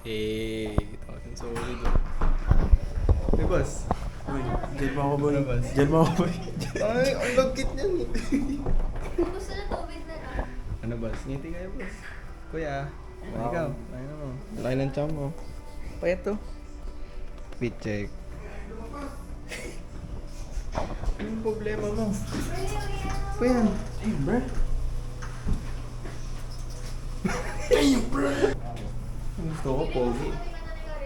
Eh, talagang solid. Hey, boss. Uy, dyan mo ako boy. Ano, boss? Dyan mo ako boy. Ay, ang lagkit niyan eh. Gusto na tubig na lang. Ano, boss? Ngiti kayo, boss. Kuya, ikaw. Ayun mo. Laki ng cham mo. Payat to. Fit check. Anong problema mo? Kuya. Hey, bro. Gusto ko, pogi.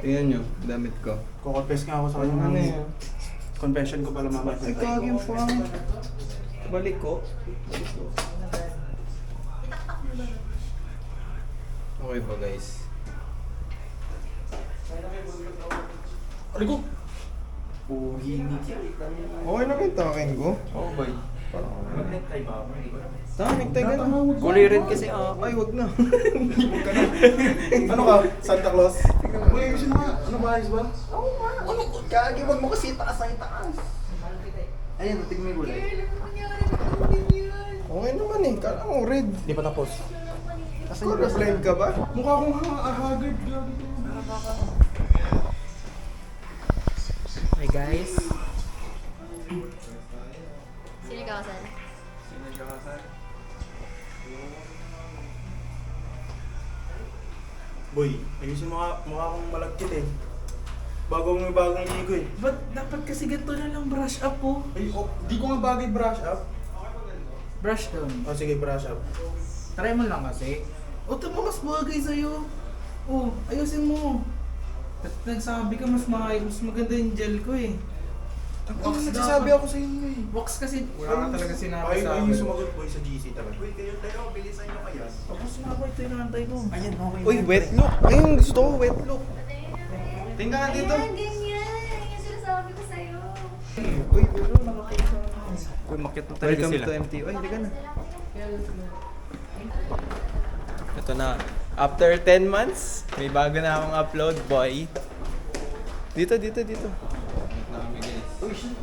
Tingnan nyo, damit ko. Kukonfess nga ako sa kanya. Ano yan? Confession ko pala mamaya. Ay, kagi yung pang. Balik ko. Okay ba, guys? Ano ko? Puhi ni Okay naman takin ko. Oo, boy. Mag-necktie ba? Tanik tayo ka na. Kulay rin kasi ay, wag na. Ano ka? Santa Claus? Uy, ayusin mo nga. Ano ba? Ayos ba? Oo nga. Ano? Kagi, wag mo kasi itaas ay itaas. Ayan, tignan mo yung kulay. Okay naman eh. Kala mo red. Di pa tapos. Kasi blind ka ba? Mukha akong haggard. Hi guys. Sino ka kasal? Boy, ayusin mo nga. Mukha akong malagkit eh. Bagong ligo eh. Ba't dapat kasi ganito na lang brush up po? Ay, oh, di ko nga bagay brush up. Brush down. Oh, sige, brush up. Try mo lang kasi. O ito mas bagay sa'yo. O, ayusin mo. Nagsabi ka mas maganda yung gel ko eh. Wax nagsasabi ako sa inyo eh. Wax kasi wala ka talaga sinabi Ay, sa yung akin. sumagot boy sa GC talaga. Uy, kayo tayo, bilisan nyo kaya. Tapos nga ba ito yung nantay ko? Ayan, okay. Uy, wet look. Ayun, gusto ko wet look. Tingnan nga dito. Ayan, ganyan. Yung sinasabi ko sa'yo. Uy, bro, nakakita sa Uy, makit na Welcome to MTV. Ay, hindi ka na. Ito na. After 10 months, may bago na akong upload, boy. Dito. Uy, shit.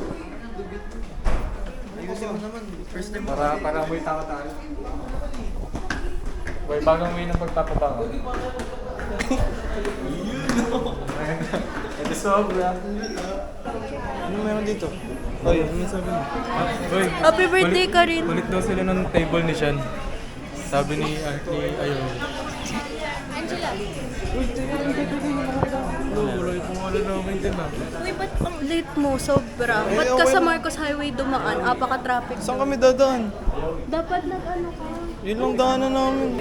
Ayusin mo naman. First time Para amoy tawa-tawa. Boy, bagong way ng pagpapabango. Ito sobra. Ano meron dito? Oy, ano sabi mo? Boy, Happy birthday ka rin. kulit daw sila ng table ni Sean. Sabi ni ayun. Angela. Wala namin din na. Uy, ba't ang late mo? Sobra. Ba't ka sa Marcos Highway dumaan? Apaka-traffic. Saan kami dadaan? Dapat nag-ano ka? Yun lang daanan namin.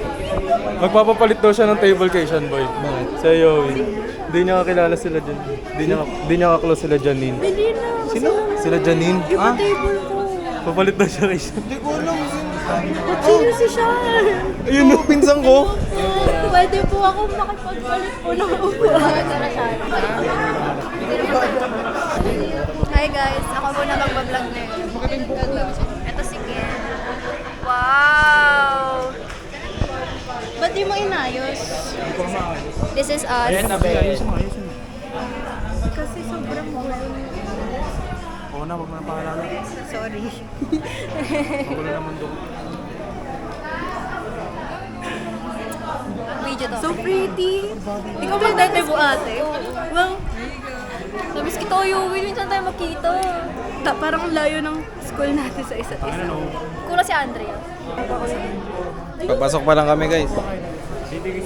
Magpapapalit daw siya ng table kay Sean, boy. Bakit? Sa Yowie. Hindi niya kakilala sila dyan. Hindi niya kaklose sila Janine. Hindi na. Sino? Sila Janine? Iba table ko. Papalit daw siya kay Sean. Hindi ko alam. Ba't sino si Sean? Ayun o, pinsan ko. Pwede po ako makipagpalit po ng upuan. Hi guys, ako muna magbablog ngayon. Ito si Ken. Wow! Ba't di mo inayos? This is us. Ayusin mo. Kasi sobrang mahal. Oo na, wag mo na pangalala. Sorry. Magulo naman doon. Video to. So pretty. Ikaw ba dati mo ate? Well, nabis kita ko yung minsan tayo makita. Parang layo ng school natin sa isa't isa. Kulang si Andrea. Papasok pa lang kami, guys.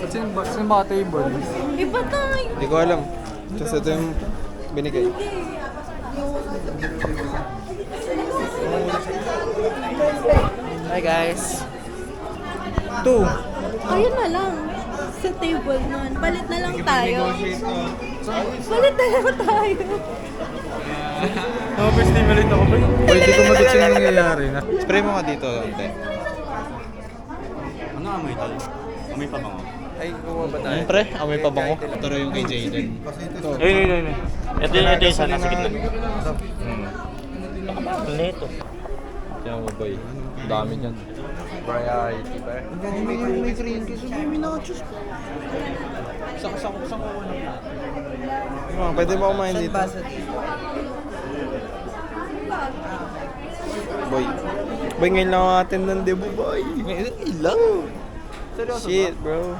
Saan ba table? Iba tayo. Hindi ko alam. Kasi ito yung binigay. Hi guys. Ayun na lang. Sa table nun. Palit na lang tayo. Palit na lang tayo. First day malit ako ba? Hindi ko mag-gets yung nangyayari na. Spray mo nga dito, ante. Ano amoy tayo? Amoy pa bango? Ay, kuha ba tayo? Pre, amoy pa bango. Ito rin yung kay Jayden. Ayun. Ito yung isa nasa gitna. Nito. Tingnan mo, boy. Ang dami niyan. Variety, ba? May green kasi may nachos pa. Sako. Pwede ba kumain dito? Boy. Boy, ngayon lang ang atin ng debut, boy. Ngayon lang. Shit, bro.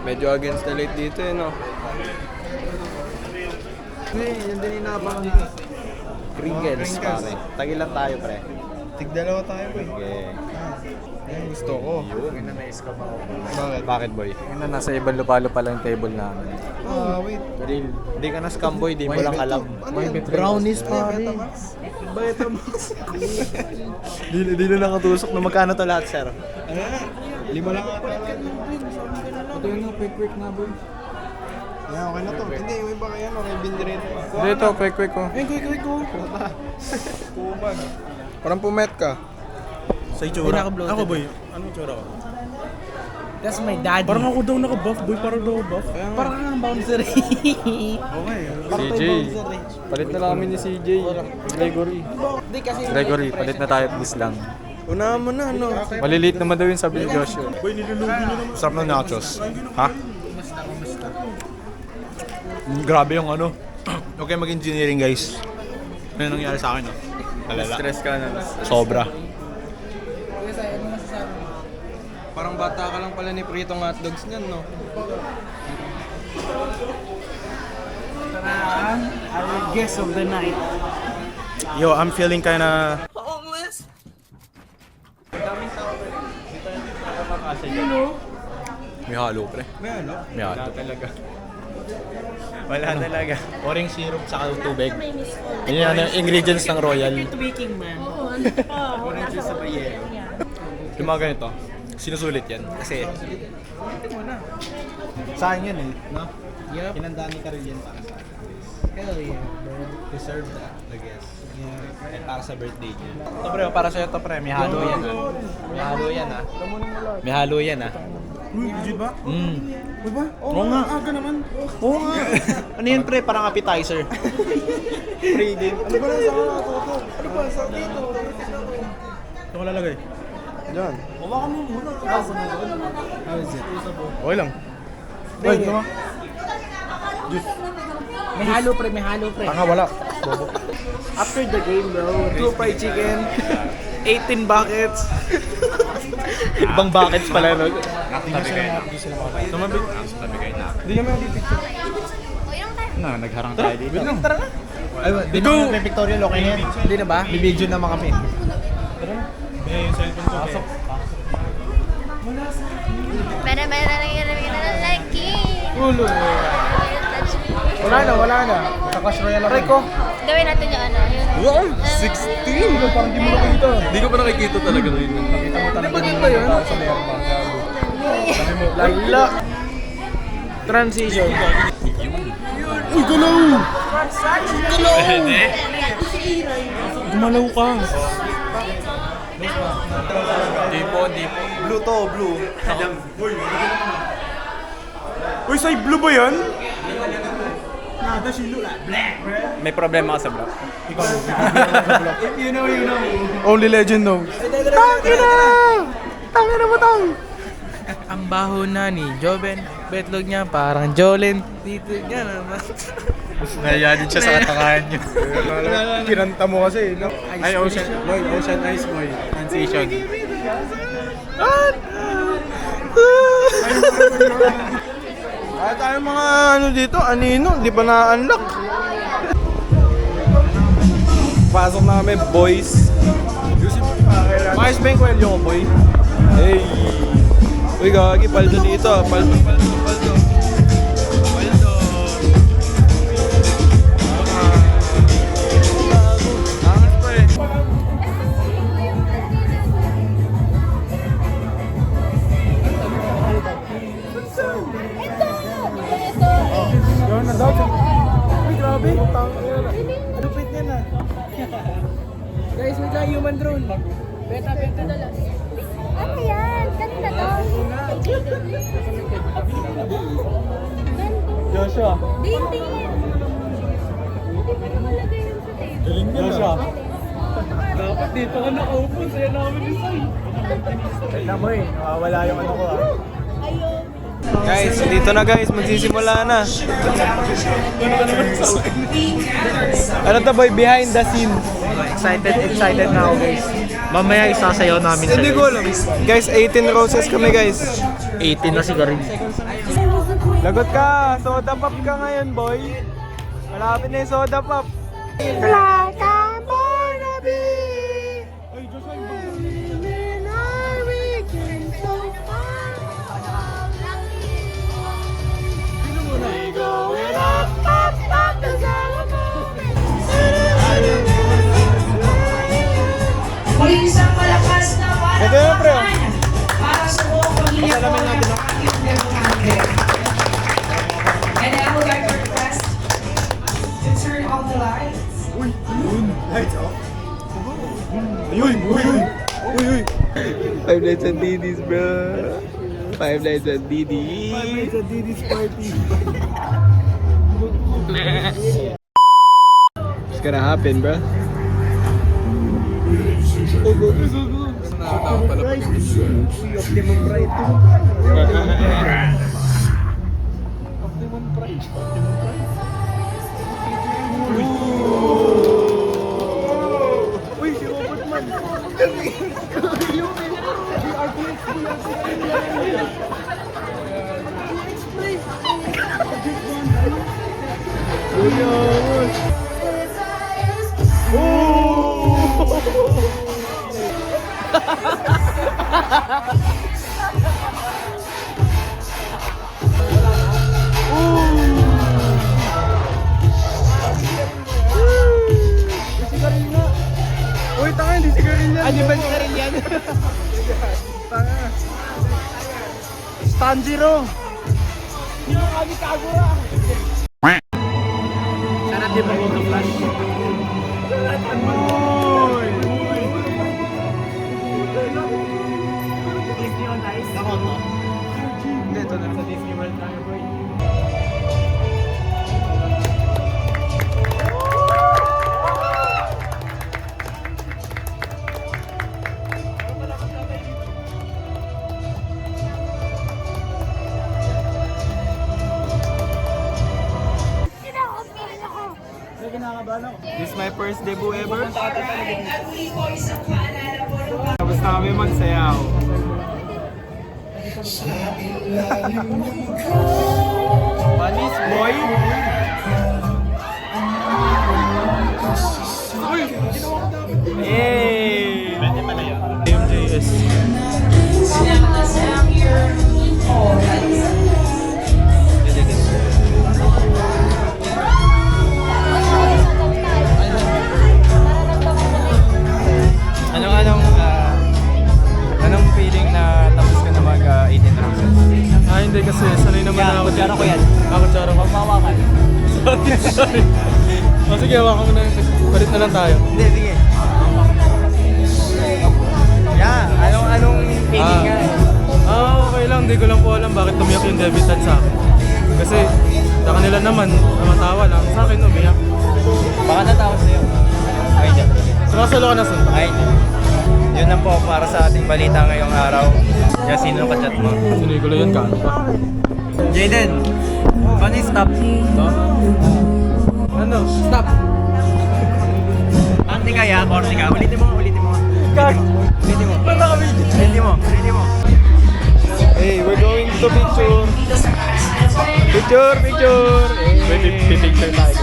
Medyo against the light dito eh, no? Yan din inabang dito. Pringles, pare. Tagilan tayo, pre. Tigdalawa tayo po eh. Okay. Yan gusto ko. Yun. Na-escape ako. Bakit? Bakit, boy? Yung nasa ibang lupalo pa lang yung table namin. Wait. Real. Hindi ka na scam, boy. Di mo lang alam. Ano yan? Brownies pare. Di na nakatusok na magkano to lahat, sir. Ano na? 5 lang ata. Ito yun, quick na boy. Yan, okay na to. Hindi, yung iba kaya no, kay Bindrin. Dito, quick ko. Ay, quick ko. Kuban. Parang pumet ka. Sa itsura. naka-bloated. Ako boy. Anong itsura ko? That's my daddy. Parang ako daw naka-buff boy. Parang daw buff. Parang kang bouncer eh. Okay. CJ. Palit na lang kami ni CJ. Gregory. Hindi kasi Gregory, palit na tayo at bis lang. Unahan mo na, ano? Maliliit naman daw yun sabi ni Joshua. Boy, nilulugi nyo naman. Sarap ng nachos. Ha? Grabe yung ano. Okay, mag-engineering guys. Ano nangyari sa akin, no? Alala. Stress ka na. Sobra. Parang bata ka lang pala ni Pritong hotdogs niyan, no? our guest of the night. Yo, I'm feeling kinda... May halo, pre. May ano? May halo. talaga. Wala talaga. Orange syrup sa tubig. Yun yung ingredients ng Royal. Tweaking man. Orange sa baye. Yung mga ganito, sinusulit yan. Kasi, Sa akin yan eh. No? Yup. Pinandaan ni Karel yan para sa akin. Hell yeah, bro. Deserve that, I guess. and para sa birthday niya. Ito pre, para sa'yo to pre, may halo yan ha. May halo yan ha. May halo yan ha. Uy, legit ba? Uy ba? Oo nga. Aga naman. Oo nga. Ano yun pre, parang appetizer. Free din. Ano ba lang sa mga toto? Ano ba sa dito? Ito ko lalagay. Diyan. Hawakan mo muna. How is it? Okay lang. Ay, ito nga. May halo pre, may halo pre. Tanga, wala. After the game bro, 2 fried chicken, 18 buckets. Ibang buckets pala no. Tumabig. Hindi kami picture. Na, nagharang tayo dito. Wait lang, tara na. Ay, di Ito! na may pictorial okay na yan. Hindi na ba? Bibidyo naman kami. May cellphone ko. Pasok. Ulo. Wala na. Sa Clash Royale ako. Rico. Gawin natin yung ano. Wow! 16! Parang di mo nakikita. Hindi ko pa nakikita talaga rin. Nakita mo talaga. Maganda yun. Sa Lerma. Lala. Transition. Uy, galaw! Pwede. Gumalaw ka. Tipo. Blue to, blue. Uy, say blue ba yan? Nada, silo la. May problema ka sa bro. If you know, you know. Only legend knows. Tangina mo tang. Ang baho na ni Joven. Betlog niya parang Jolene. Dito niya naman. Naya din siya sa katakahan niyo. Kinanta mo kasi, no? Ay, Ocean. Boy, Ocean Ice Boy. Transition. Ay, tayo mga ano dito, anino, di pa na-unlock. Pasok na kami, boys. Maayos ba yung kwelyo ko, boy? Hey! Uy, gagi, paldo dito. Paldo. Angas pa eh. Yun, na daw. Uy, grabe. Lupit niya na. Guys, wait lang, human drone. Beta. Ano yan? Kanina to. Joshua. Hindi. Hindi mo malagay yun sa table. Joshua. Dapat dito ka nakaupo. Sa'yo namin ni Sai. Tignan mo eh, wala yung ano ko ah. Ayaw. Guys, dito na guys, magsisimula na. Ano to boy, behind the scenes? Excited na ako guys. Mamaya isasayaw namin sa Hindi ko alam. Guys, 18 roses kami guys. 18 na si Garin. Lagot ka! Soda pop ka ngayon, boy! Malapit na yung soda pop! Like I'm born to be! Living our weekend so far. We going up, up, up, the Muli isang malakas na Ito yun, pre. palakpakan para sa buong pamilya ko ng aking Andre. And I would like to request to turn off the lights. Five Nights at Diddy's, bro. Five Nights at Diddy's. Five Nights at Diddy's party. What's gonna happen, bro? Optimum Pride. Uy, si Robot man. Uy, tanga, hindi sigarin yan. Ano ba sigarin yan? Tanga. Stand zero. Hindi mo kami kagura. Sana di mag-flash. Uy! Disney on Ice? Ako to. Hindi, ito na sa Disney World tayo, boy. This is my first debut ever. At muli po isang paalala po ng Tapos na kami magsayaw. Panis, boy! Hey! Pwede pala yun. MJS. Sinama here all Anong feeling na tapos ka na mag-18 roses? Hindi kasi sanay naman na ako. Kutsara ko yan. Kutsara ko. Magmawakan. Sorry. Sige, hawakan mo na yun. Palit na lang tayo. Hindi, sige. Anong feeling nga eh? Okay lang. Hindi ko lang po alam bakit tumiyak yung debutant sa akin. Kasi sa kanila naman, namatawa lang. Sa akin, umiyak. Baka natawa sa'yo. Ay, dyan. Solo ka na sunod. Ay, yun lang po para sa ating balita ngayong araw. Yan, sino ka-chat mo? Sinigulo yun ka. Jaden, paano yung stop? Ano? Stop! Korte ka ya, korte ka. Ulitin mo. Kag! Ulitin mo. Ba't kami? Ulitin mo. Hey, we're going to picture. Picture! May picture tayo.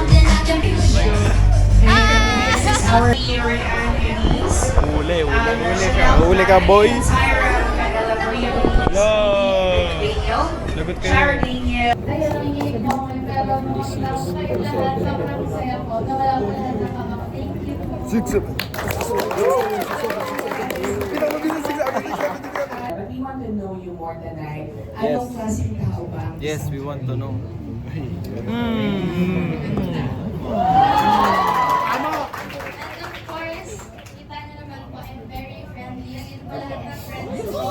our year annuals. Huli ka, boy. Yo! Lagot ka Sardine. Kaya nanginginig po ako ng pero kayo lahat sobrang saya po na wala po lahat ng kamang. Thank you. But we want to know you more tonight. Anong klaseng tao ba? Yes, we want to know. And of course, kita niyo naman po, I'm very friendly. Yan po lahat ng friends ko.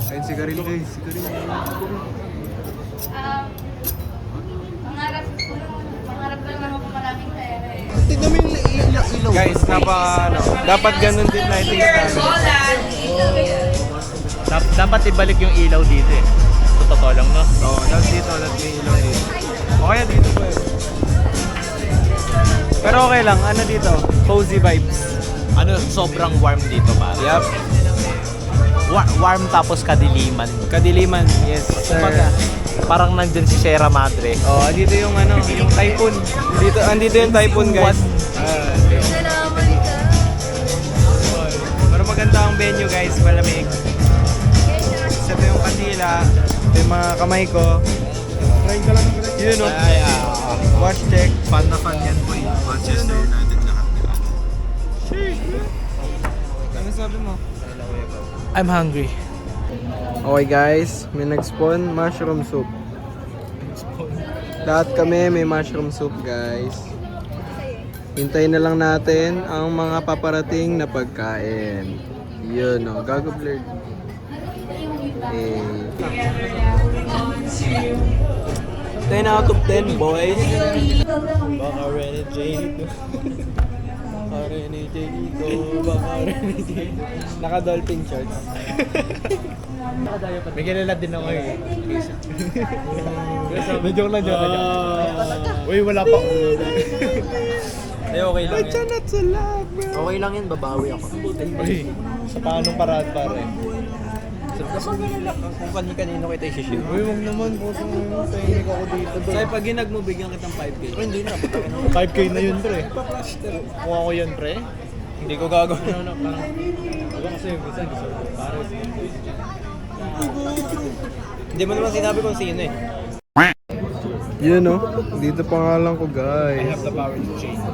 Ayun, sigarilyo guys. Pangarap ko naman po maraming pera eh. Tignan mo yung ilaw. Guys, dapat ganun din lighting namin. Dapat ibalik yung ilaw dito eh. Sa totoo lang, no? Oo, dapat dito, dapat yung ilaw dito. O kaya dito pa eh. Pero okay lang, ano dito? Cozy vibes. sobrang warm dito pare. Yup. Warm tapos kadiliman. Kadiliman. Yes, sir. Kumbaga, parang nandun si Sierra Madre. Oh, dito yung yung typhoon. Andito yung typhoon, guys. Salamat ka. Pero maganda ang venue, guys. Malamig. Ito yung kandila. Ito yung mga kamay ko. Yun, no? Watch check. Fan na fan yan, boy. Manchester United lahat. Ano sabi mo? I'm hungry. Okay guys, may nag-spawn mushroom soup. Lahat kami may mushroom soup guys. Hintayin na lang natin ang mga paparating na pagkain. Yun o, gago blurred. 10 out of 10 boys. Baka renegade. Baka renegade ko. Baka renegade. Naka-dolphin shorts. May kilala din ako eh. Joke lang. Uy, wala pa. Ay, okay lang yan. Not so loud, bro. Okay lang yan, babawi ako. Uy, sa paanong paraan pare? Kung kanino kita i-ship. Uy, wag naman po. Tahimik ako dito. Kaya pag ginag mo, bigyan kitang 5K. Hindi na, 5K na yun, pre. Kuha ko yun, pre. Hindi ko gagawin. Diba kasi minsan gusto ko para Hindi mo naman sinabi kung sino eh. Yun no, dito pangalan ko guys. I have the power to change.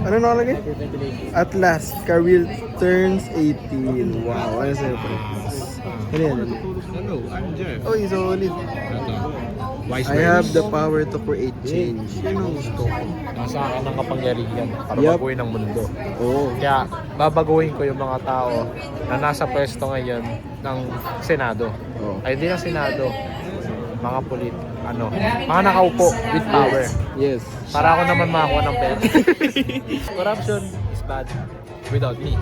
Ano nakalagay? At last, Karil turns 18. Wow, ano sa'yo pre? Ano yan? Hello, I'm Jeff. Oh, solid. Wise I have the power to create change. Yun ang gusto ko. Nasa akin ang kapangyarihan para Yup. baguhin ang mundo. Oo. Kaya babaguhin ko yung mga tao na nasa pwesto ngayon ng Senado. Oo. Ay, hindi ng Senado. Mga mga nakaupo with power. Yes. Para ako naman makakuha ng pera. Corruption is bad without me.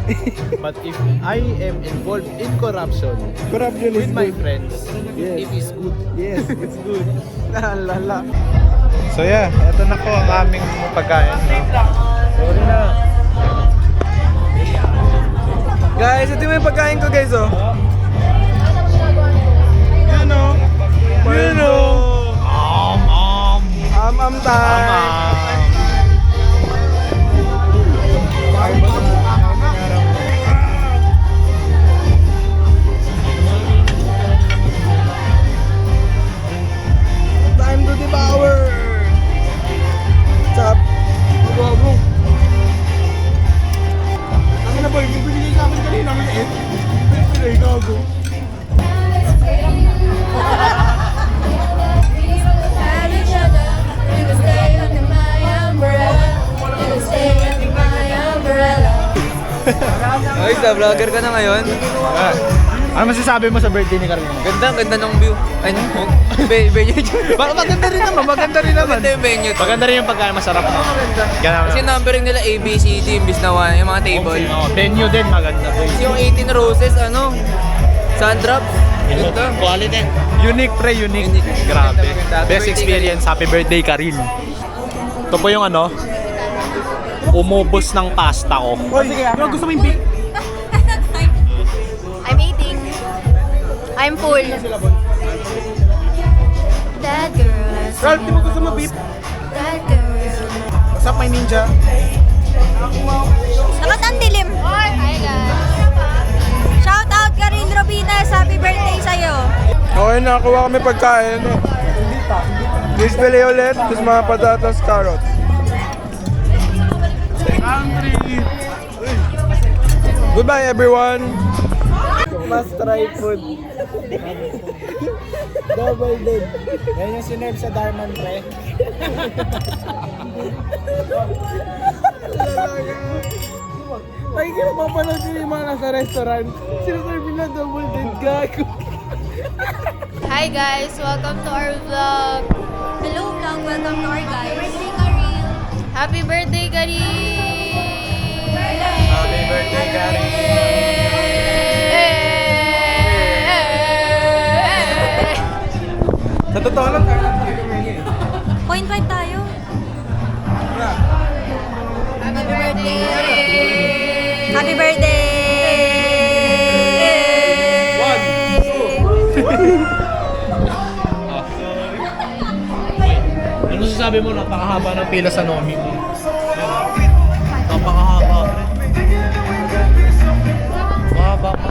But if I am involved in corruption Corruption is with my good. friends, Yes. it is good. Yes, it's good. Lala. So yeah, ito na po ang aming pagkain. Sorry na. Guys, ito yung pagkain ko guys oh. Yun no. Yun o. Time. Time to devour. Chop. Gago. Ano na boy, bibigay sa akin kanina ng 8. Bibigay gago. Ay, vlogger ka na ngayon. Ano masasabi mo sa birthday ni Carmen? Ganda ng view. Ay, venue. Maganda rin naman, maganda rin naman. Maganda yung venue. Maganda rin yung pagkain, masarap na. Ganun. Kasi numbering nila A, B, C, D, imbis na 1, yung mga table. Venue din, maganda. Yung 18 roses, Sandrop. Ganda. Quality. Unique pre, unique. Grabe. Best experience. Happy birthday, Karil. Ito po yung umubos ng pasta ko. Gusto mo yung big? I'm eating. I'm full. That girl. Ralph, di mo gusto mo beef? That girl. What's up my ninja? Nakat ang dilim. Hi guys. Shout out Karil Robinas. Happy birthday sa'yo. Okay, nakakuha kami pagkain. Please pili ulit. Tapos mga patatas, carrots. Goodbye everyone. Must try food. Double dip. Yan yung sinerve sa Darman pre. Ay, kaya mapanood nyo yung mga nasa restaurant. Sinaserve nila double dip gago. Hi guys, welcome to our vlog. Hello vlog, welcome to our guys. Birthday Karil. Happy birthday Karil. Happy birthday, Karil. Sa totoo lang, Point 5 tayo. Happy birthday. Happy birthday! Ano sasabi mo? Napakahaba ng pila sa Nomi mo. Napakahaba. Mahaba pa.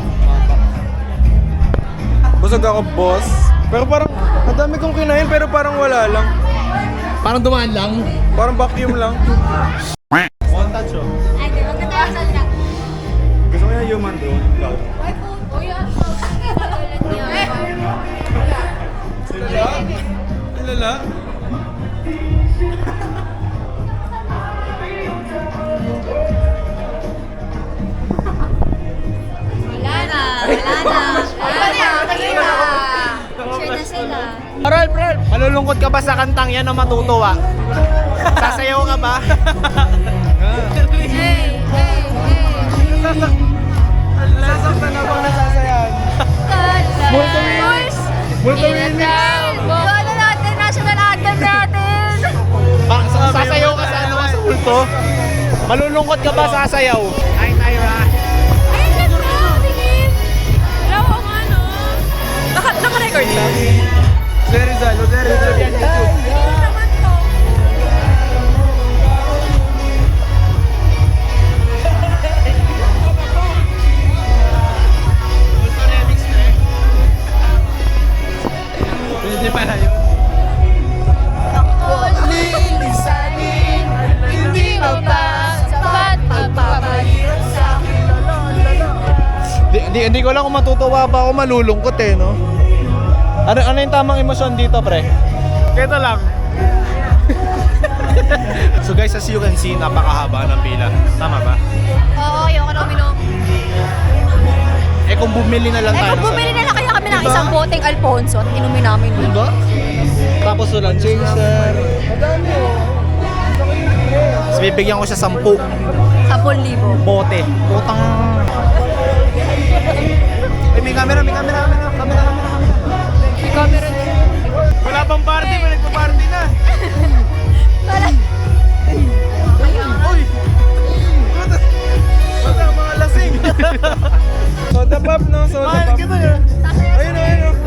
Busog ako, boss. Pero parang, ang dami kong kinain pero parang wala lang. Parang dumaan lang. Parang vacuum lang. One touch oh. Ay, di, magkatawasan lang. Gusto ko yung human doon. Ang lala. Wala na. Share na sila. Bral, malulungkot ka ba sa kantang yan o matutuwa? Sasayaw ka ba? Hey! Nasasaktan na bang nasasayan? Ano natin? National anthem natin! Sasayaw ka sa ano sa ulto? Malulungkot ka ba sasayaw? Ay, Tyra. Ay, ganda! Tingin! Wala ko nga, no? Naka-record ba? Jose Rizal yan YouTube. Tingin naman to. Pwede pa na yun. Hindi mo ba sapat magpapahirap sa akin? Hindi ko lang kung matutuwa ba ako malulungkot eh, no? Ano yung tamang emosyon dito, pre? Ito lang. So guys, as you can see, napakahaba ng pila. Tama ba? Oo, yung ano uminom. Eh kung bumili na lang Eh, tayo. kung bumili na lang kaya kami ng isang boteng Alfonso at inumin namin yun. Diba? Tapos walang chaser. Tapos bibigyan ko siya 10 10,000. bote. Putang. Ay, may camera. May camera din. Wala pang party, may nagpa-party na. Wala. Uy! Wala, mga lasing. Soda pop, no? Soda pop. Ayun.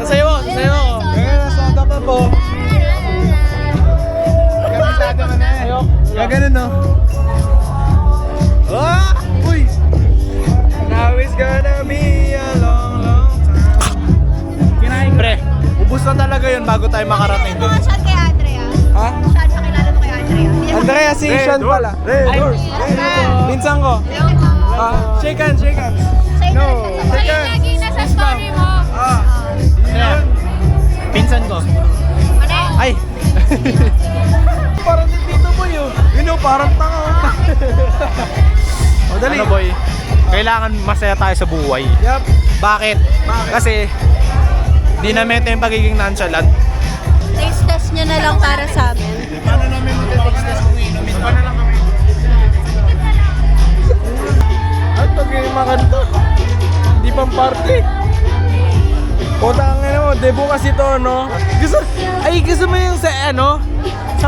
Sasayaw ako. Ayun, soda pop, oh. Gaganon, no? Ah! Uy! Now it's gonna be a long time. Pre, ubus na talaga yun bago tayo makarating doon. Saan kay Andrea? Ha? Saan siya kilala mo kay Andrea? Andrea, si Sean pala. Pinsan ko. Shake hands. No. Siya yung lagi nasa story mo. Ayan. Pinsan ko. Ay! Parang dito mo yun. Yun o, parang tanga. O, dali. Ano boy? Kailangan masaya tayo sa buhay. Yup. Bakit? Kasi di namin ito yung pagiging nonchalant. Taste test nyo na lang para sa amin. Paano namin mag-taste test kung inumin? Paano lang kami? At pag yung makanta, hindi pang party. Puta ang mo, debut kasi to, no? Gusto mo yung sa, sa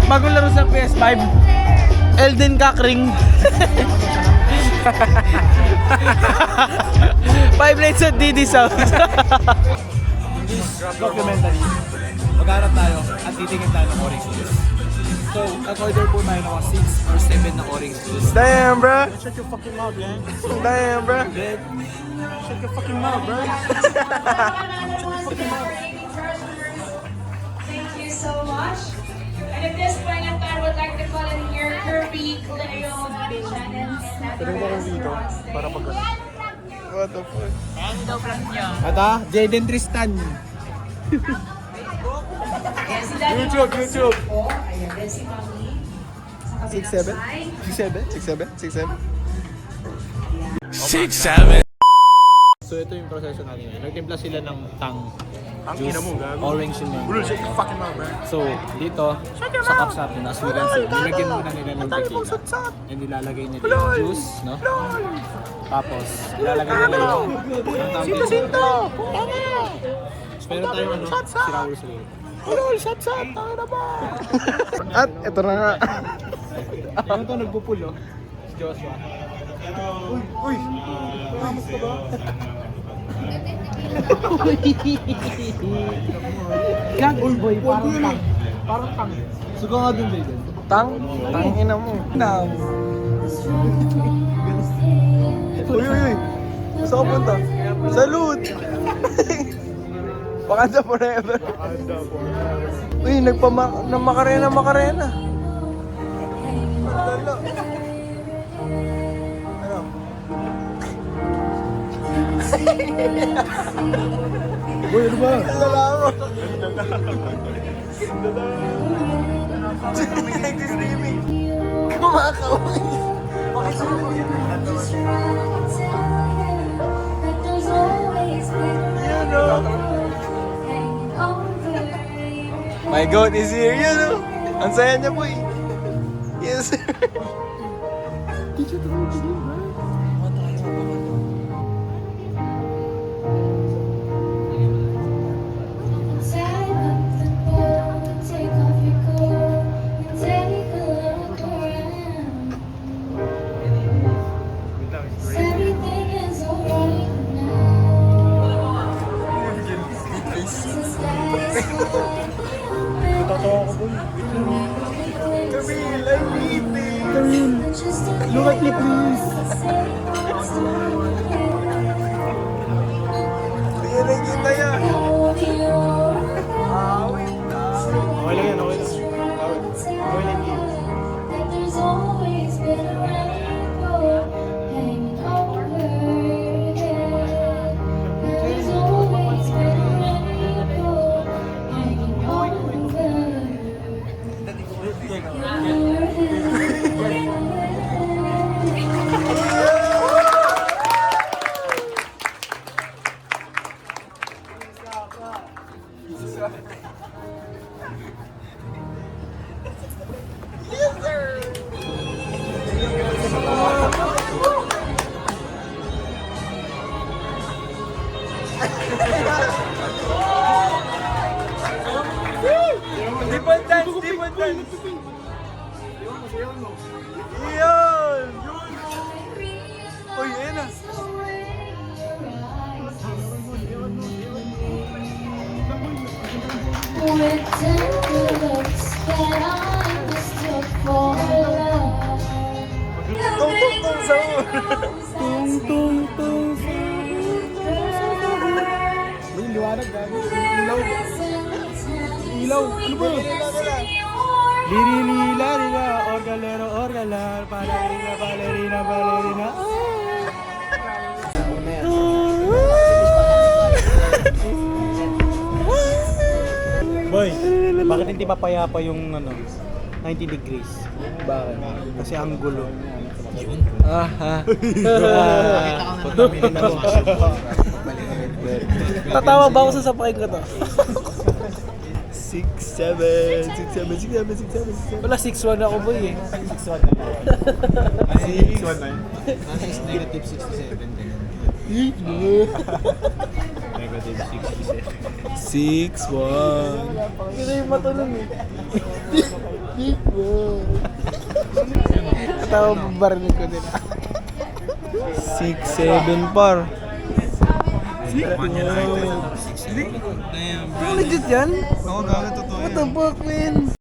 bagong laro sa PS5? Elden Kakring. 5 nights at DD South. Documentary. Mag-aarap tayo at titingin tayo ng orange juice. So, nag-order po tayo ng 6 or 7 na orange juice. Damn, bro. Shut your fucking mouth, man. Damn, bro. Shut your fucking mouth, bro. Thank you so much. And at this point in time, would like to call in here Kirby, Cleo, Shannon, and Para pag What the fuck? Ata, Jaden Tristan. YouTube. po. Ayan, then si Mami. 6'7"? 6'7"? So ito yung proseso natin ngayon. Nagtimpla sila ng juice, orange yun yun. So dito, sa cups natin, as we can see, nilagyan muna nila ng tequila. And nilalagay nila yung juice, no? Tapos, nilalagay nila yung Sinto! Meron tayong si Raul sa lilo. At ito na nga. Ano to nagpupulo? Si Joshua. ka ba? Gag, old boy, parang tang. Parang tang. Suga nga dun, Jaden. Tang? Tangina mo. Uy, uy, uy. Saan ka punta? Salud! Wakanda forever. Uy, Macarena. Macarena. Ano? Uy, ano ba? Salamat. Nag-streaming. Kumakawin. Bakit sa mga My God is here, you know. Ang saya niya po eh. Yes, sir. Everything is alright now. Since that is Camille, I need it. Camille, look at me please. Hindi yan nakikita yan. Wait lang. Okay lang yan, okay lang. Okay lang yan. that there's always been a rainbow hanging overhead. There's always been a rainbow hanging Dimple dance, dimple dance. Iyon! Uy, ayun na. with tender looks that I mistook for love. Tung sa ulo. May liwanag, gabi. Ilaw. Ilaw. Ano ba? Lirila, lila, orgalero, orgalar, balerina, balerina, balerina. Boy, bakit hindi papayapa yung 90 degrees? Bakit? Kasi ang gulo. Tatawa ba ako sa sapakin ko to? 6'7", 6'7", 6'7", 6'7", 6'7". Wala, 6'1 ako boy eh. 6'1". 6'1". Nasa is negative 67 din. Negative 67. 6'1". Hindi yung mata nun eh. 6'1". Katawa barinig ko din. 6'7" par. 6'1". Ang legit yan? Oo, gaga totoo What the fuck, man?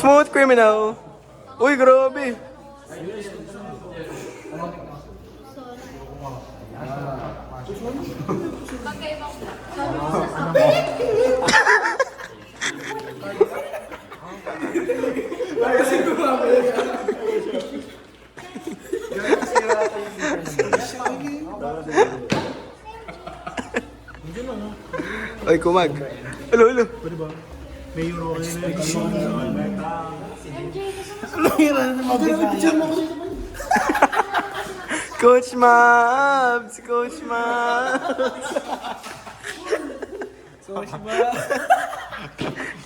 Smooth criminal. Uy, grabe. Oy, kumag. Alo. Coach Mabs! Coach Mabs! Coach Mabs!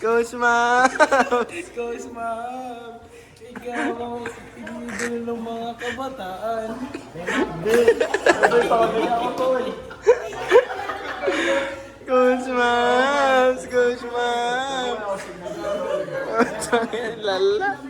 Coach Mabs! Coach Mabs! Ikaw ang idol ng mga kabataan. Coach Mabs! Coach Mabs! Lala!